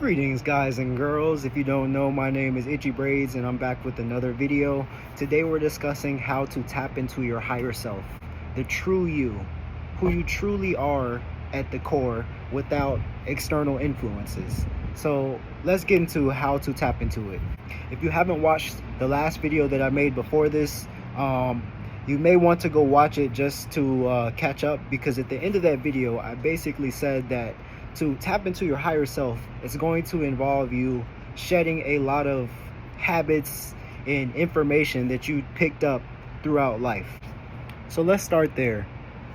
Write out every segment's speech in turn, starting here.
Greetings guys and girls. If you don't know, my name is Itchy Braids and I'm back with another video. Today we're discussing how to tap into your higher self, the true you, who you truly are at the core without external influences. So let's get into how to tap into it. If you haven't watched the last video that I made before this, you may want to go watch it just to catch up, because at the end of that video I basically said that to tap into your higher self, it's going to involve you shedding a lot of habits and information that you picked up throughout life. So let's start there.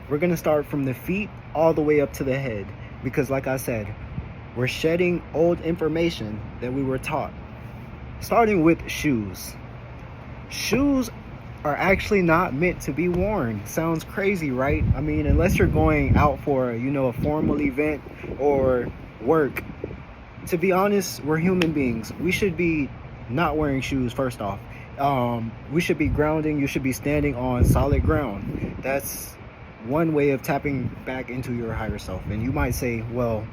We're going to start from the feet all the way up to the head, because like I said, we're shedding old information that we were taught. Starting with shoes. Shoes are actually not meant to be worn. Sounds crazy, right? I mean, unless you're going out for, a formal event or work. To be honest, we're human beings. We should be not wearing shoes first off. We should be grounding. You should be standing on solid ground. That's one way of tapping back into your higher self. And you might say, well,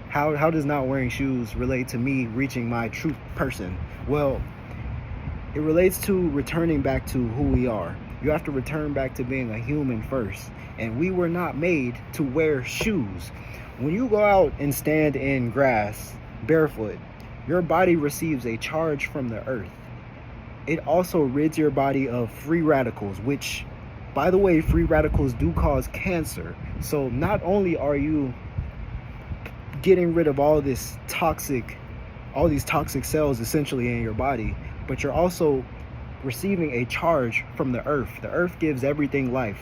how does not wearing shoes relate to me reaching my true person? Well, it relates to returning back to who we are. You have to return back to being a human first. And we were not made to wear shoes. When you go out and stand in grass barefoot, your body receives a charge from the earth. It also rids your body of free radicals, which, by the way, free radicals do cause cancer. So not only are you getting rid of all these toxic cells essentially in your body, but you're also receiving a charge from the earth. The earth gives everything life.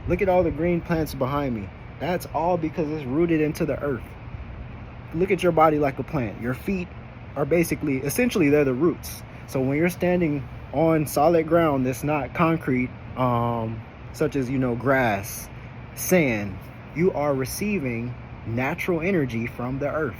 Look at all the green plants behind me. That's all because it's rooted into the earth. Look at your body like a plant. Your feet are essentially they're the roots. So when you're standing on solid ground that's not concrete, such as, grass, sand, you are receiving natural energy from the earth.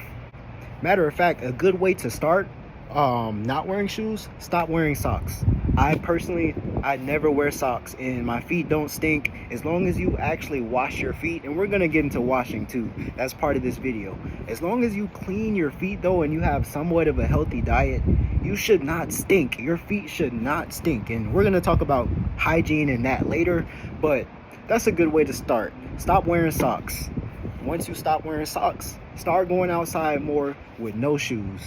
Matter of fact, a good way to start not wearing shoes, stop wearing socks. I never wear socks, and my feet don't stink as long as you actually wash your feet. And we're gonna get into washing too. That's part of this video. As long as you clean your feet though, and you have somewhat of a healthy diet, you should not stink. Your feet should not stink. And we're gonna talk about hygiene and that later, but that's a good way to start. Stop wearing socks. Once you stop wearing socks, start going outside more with no shoes.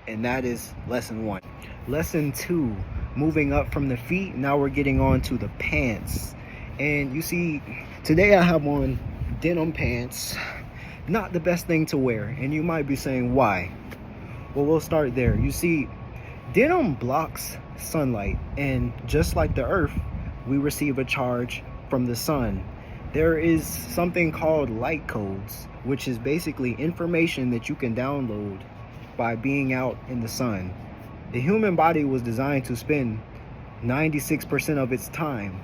And that is lesson 1. Lesson 2, moving up from the feet, now we're getting on to the pants. And you see, today I have on denim pants. Not the best thing to wear. And you might be saying, why? Well, we'll start there. You see, denim blocks sunlight. And just like the earth, we receive a charge from the sun. There is something called light codes, which is basically information that you can download by being out in the sun. The human body was designed to spend 96% of its time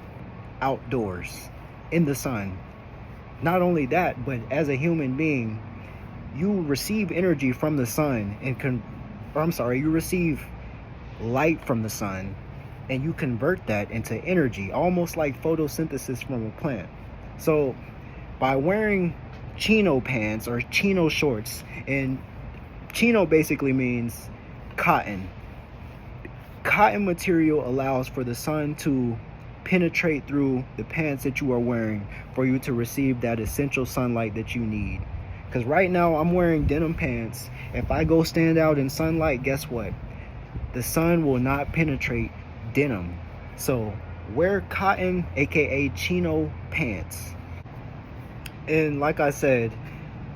outdoors in the sun. Not only that, but as a human being, you receive energy from the sun you receive light from the sun, and you convert that into energy, almost like photosynthesis from a plant. So by wearing chino pants or chino shorts, and chino basically means cotton. Cotton material allows for the sun to penetrate through the pants that you are wearing for you to receive that essential sunlight that you need. Because right now I'm wearing denim pants. If I go stand out in sunlight, guess what? The sun will not penetrate denim. So wear cotton, aka chino pants. And like I said,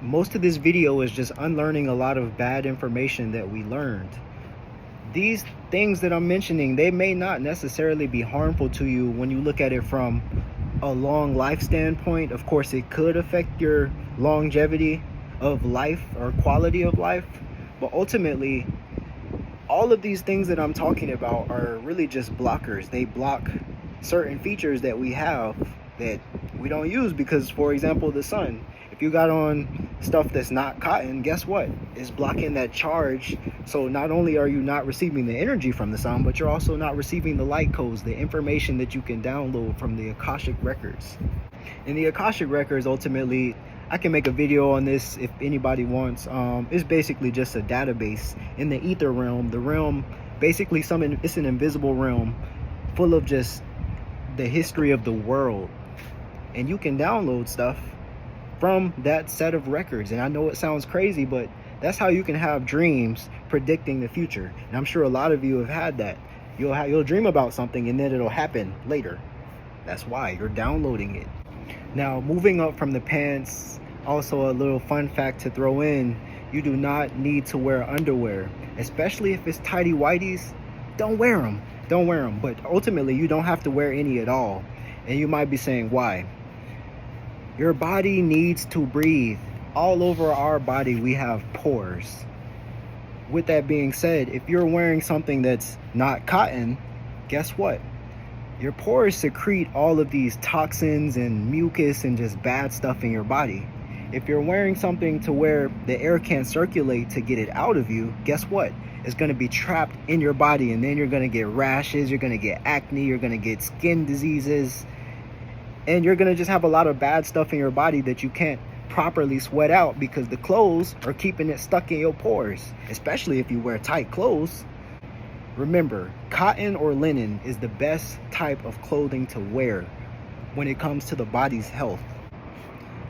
most of this video is just unlearning a lot of bad information that we learned. These things that I'm mentioning, they may not necessarily be harmful to you when you look at it from a long life standpoint. Of course, it could affect your longevity of life or quality of life. But ultimately, all of these things that I'm talking about are really just blockers. They block certain features that we have that we don't use because, for example, the sun. If you got on stuff that's not cotton, guess what? It's blocking that charge. So not only are you not receiving the energy from the sun, but you're also not receiving the light codes, the information that you can download from the Akashic records. And the Akashic records ultimately I can make a video on this if anybody wants. It's basically just a database in the ether realm. The realm, basically, it's an invisible realm full of just the history of the world, and you can download stuff from that set of records. And I know it sounds crazy, but that's how you can have dreams predicting the future. And I'm sure a lot of you have had that. You'll dream about something and then it'll happen later. That's why you're downloading it. Now, moving up from the pants, also a little fun fact to throw in: you do not need to wear underwear, especially if it's tighty whities. Don't wear them. Don't wear them. But ultimately, you don't have to wear any at all. And you might be saying, why? Your body needs to breathe. All over our body, we have pores. With that being said, if you're wearing something that's not cotton, guess what? Your pores secrete all of these toxins and mucus and just bad stuff in your body. If you're wearing something to where the air can't circulate to get it out of you, guess what? It's going to be trapped in your body, and then you're going to get rashes, you're going to get acne, you're going to get skin diseases, and you're going to just have a lot of bad stuff in your body that you can't properly sweat out because the clothes are keeping it stuck in your pores, especially if you wear tight clothes. Remember, cotton or linen is the best type of clothing to wear when it comes to the body's health.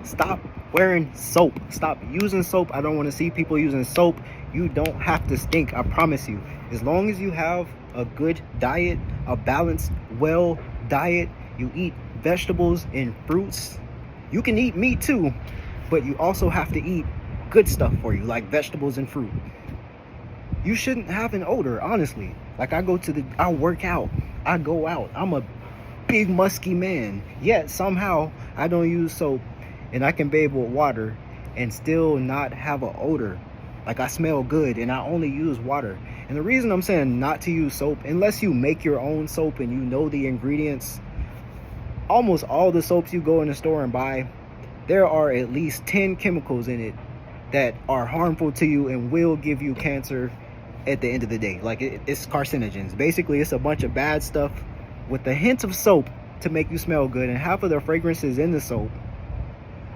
Stop wearing soap. Stop using soap. I don't want to see people using soap. You don't have to stink, I promise you. As long as you have a good diet, a balanced, well diet, you eat vegetables and fruits. You can eat meat too, but you also have to eat good stuff for you, like vegetables and fruit. You shouldn't have an odor, honestly. Like, I work out, I go out, I'm a big musky man, yet somehow I don't use soap and I can bathe with water and still not have an odor. Like, I smell good and I only use water. And the reason I'm saying not to use soap, unless you make your own soap and you know the ingredients, almost all the soaps you go in the store and buy, there are at least 10 chemicals in it that are harmful to you and will give you cancer at the end of the day. Like, it's carcinogens. Basically, it's a bunch of bad stuff with a hint of soap to make you smell good, and half of the fragrances in the soap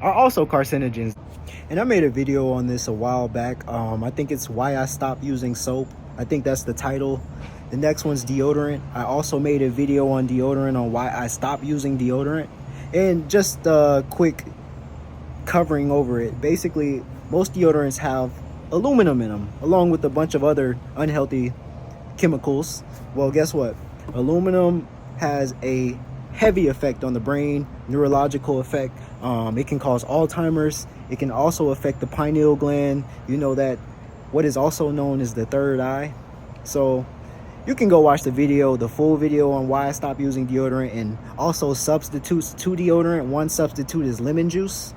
are also carcinogens. And I made a video on this a while back. I think it's why I stopped using soap. I think that's the title. The next one's deodorant. I also made a video on deodorant, on why I stopped using deodorant. And just a quick covering over it. Basically, most deodorants have aluminum in them, along with a bunch of other unhealthy chemicals. Well, guess what? Aluminum has a heavy effect on the brain, neurological effect. It can cause Alzheimer's. It can also affect the pineal gland. You know that, what is also known as the third eye. So you can go watch the full video on why I stopped using deodorant, and also substitutes to deodorant. One substitute is lemon juice.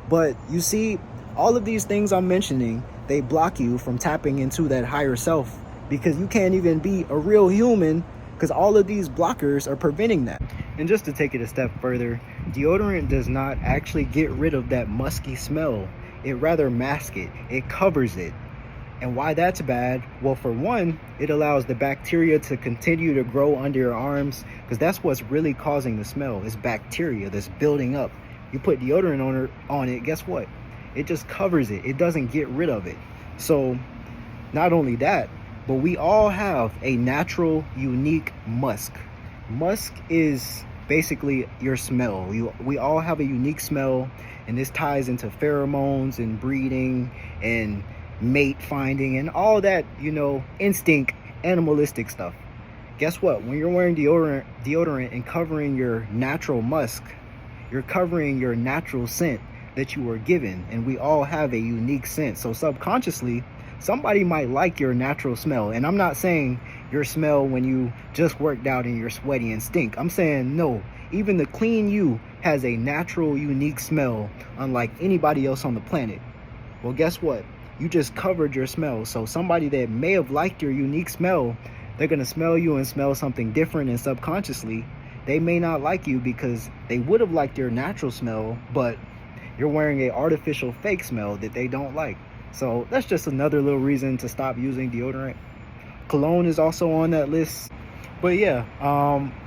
But you see, all of these things I'm mentioning, they block you from tapping into that higher self, because you can't even be a real human because all of these blockers are preventing that. And just to take it a step further, deodorant does not actually get rid of that musky smell. It rather masks it. It covers it. And why that's bad? Well, for one, it allows the bacteria to continue to grow under your arms, because that's what's really causing the smell, is bacteria that's building up. You put deodorant on it, guess what? It just covers it. It doesn't get rid of it. So not only that, but we all have a natural, unique musk. Musk is basically your smell. We all have a unique smell, and this ties into pheromones and breeding and mate finding and all that, instinct, animalistic stuff. Guess what? When you're wearing deodorant and covering your natural musk, you're covering your natural scent that you were given. And we all have a unique scent. So subconsciously, somebody might like your natural smell. And I'm not saying your smell when you just worked out and you're sweaty and stink. I'm saying no. Even the clean you has a natural, unique smell, unlike anybody else on the planet. Well, guess what? You just covered your smell. So somebody that may have liked your unique smell, they're going to smell you and smell something different, and subconsciously they may not like you because they would have liked your natural smell, but you're wearing an artificial fake smell that they don't like. So that's just another little reason to stop using deodorant. Cologne is also on that list. But yeah,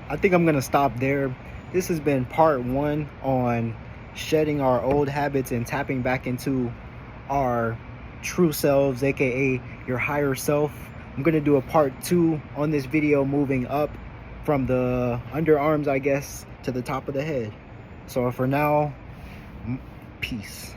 I think I'm going to stop there. This has been part 1 on shedding our old habits and tapping back into our true selves, aka your higher self. I'm gonna do a part 2 on this video, moving up from the underarms, I guess, to the top of the head. So for now, peace.